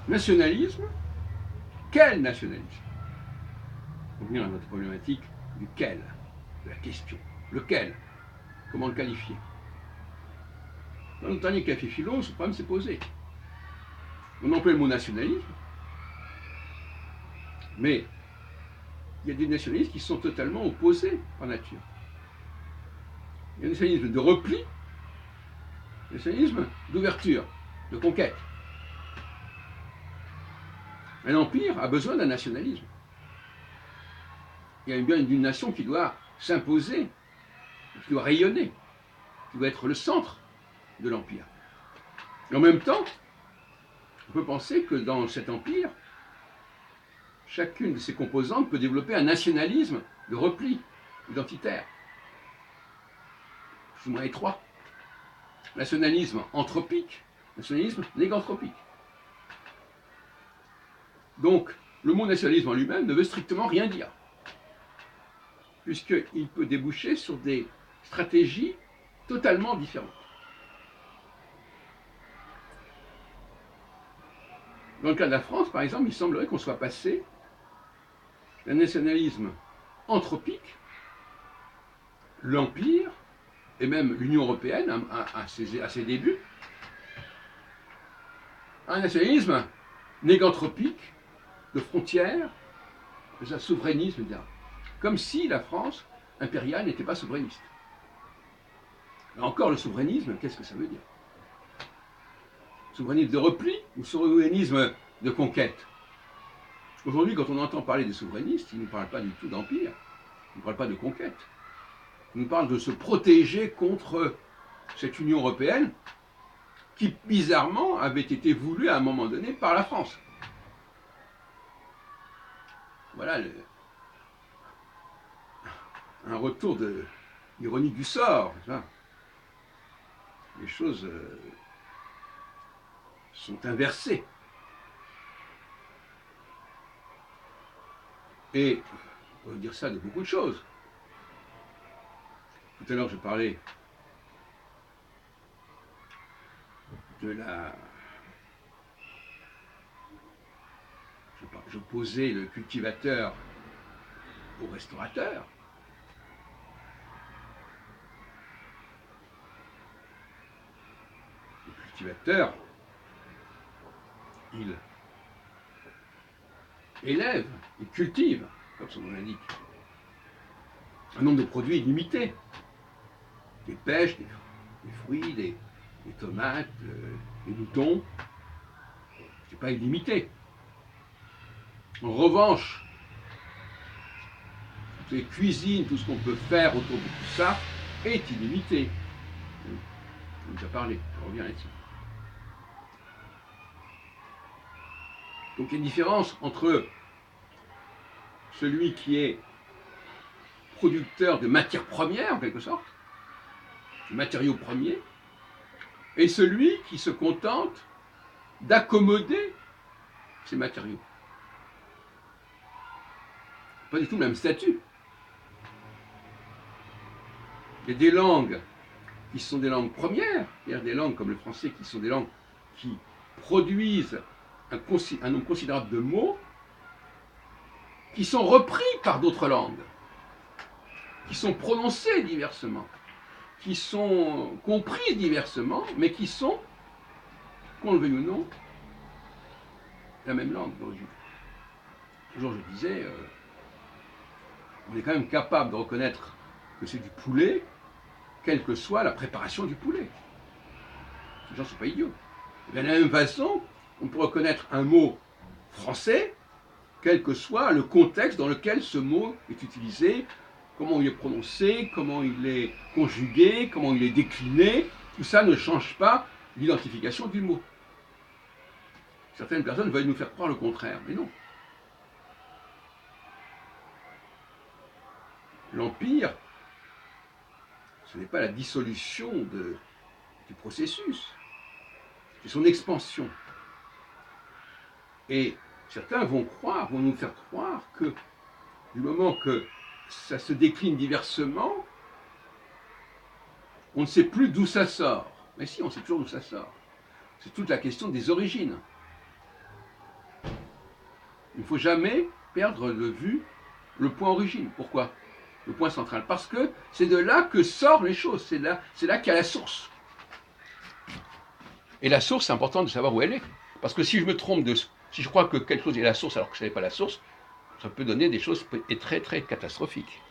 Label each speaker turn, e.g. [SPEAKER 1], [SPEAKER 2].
[SPEAKER 1] Nationalisme, quel nationalisme? On revient à notre problématique du quel, de la question. Lequel? Comment le qualifier? Dans notre dernier café philo, ce problème s'est posé. On emploie le mot nationalisme, mais il y a des nationalismes qui sont totalement opposés par nature. Il y a un nationalisme de repli, un nationalisme d'ouverture, de conquête. Un empire a besoin d'un nationalisme. Il y a bien une nation qui doit s'imposer, qui doit rayonner, qui doit être le centre de l'empire. Et en même temps, on peut penser que dans cet empire, chacune de ses composantes peut développer un nationalisme de repli identitaire, plus ou moins étroit. Nationalisme anthropique, nationalisme néganthropique. Donc, le mot nationalisme en lui-même ne veut strictement rien dire, puisqu'il peut déboucher sur des stratégies totalement différentes. Dans le cas de la France, par exemple, il semblerait qu'on soit passé d'un nationalisme anthropique, l'Empire, et même l'Union européenne à ses débuts, à un nationalisme néganthropique, de frontières, de souverainisme, etc. Comme si la France impériale n'était pas souverainiste. Là encore, le souverainisme, qu'est-ce que ça veut dire? Souverainisme de repli ou souverainisme de conquête? Aujourd'hui, quand on entend parler des souverainistes, ils ne parlent pas du tout d'empire, ils ne parlent pas de conquête. Ils nous parlent de se protéger contre cette Union européenne qui, bizarrement, avait été voulue à un moment donné par la France. Voilà un retour de l'ironie du sort. Les choses sont inversées. Et on peut dire ça de beaucoup de choses. Tout à l'heure, je parlais de la... J'opposais le cultivateur au restaurateur. Le cultivateur, il élève, il cultive, comme son nom l'indique, un nombre de produits illimité. Des pêches, des fruits, des tomates, des moutons. C'est pas illimité. En revanche, toutes les cuisines, tout ce qu'on peut faire autour de tout ça est illimité. On en a déjà parlé, je reviens là-dessus. Donc il y a une différence entre celui qui est producteur de matières premières, en quelque sorte, de matériaux premiers, et celui qui se contente d'accommoder ces matériaux. Pas du tout le même statut. Il y a des langues qui sont des langues premières, c'est-à-dire des langues comme le français qui sont des langues qui produisent un nombre considérable de mots qui sont repris par d'autres langues, qui sont prononcés diversement, qui sont compris diversement, mais qui sont, qu'on le veuille ou non, la même langue d'origine. Toujours je disais, on est quand même capable de reconnaître que c'est du poulet, quelle que soit la préparation du poulet. Les gens ne sont pas idiots. Et bien, de la même façon, on peut reconnaître un mot français, quel que soit le contexte dans lequel ce mot est utilisé, comment il est prononcé, comment il est conjugué, comment il est décliné. Tout ça ne change pas l'identification du mot. Certaines personnes veulent nous faire croire le contraire, mais non. L'empire, ce n'est pas la dissolution du processus, c'est son expansion. Et certains vont nous faire croire que du moment que ça se décline diversement, on ne sait plus d'où ça sort. Mais si, on sait toujours d'où ça sort. C'est toute la question des origines. Il ne faut jamais perdre de vue le point origine. Pourquoi? Le point central. Parce que c'est de là que sortent les choses. C'est là qu'il y a la source. Et la source, c'est important de savoir où elle est. Parce que si je me trompe si je crois que quelque chose est la source alors que je ne savais pas la source, ça peut donner des choses très très catastrophiques.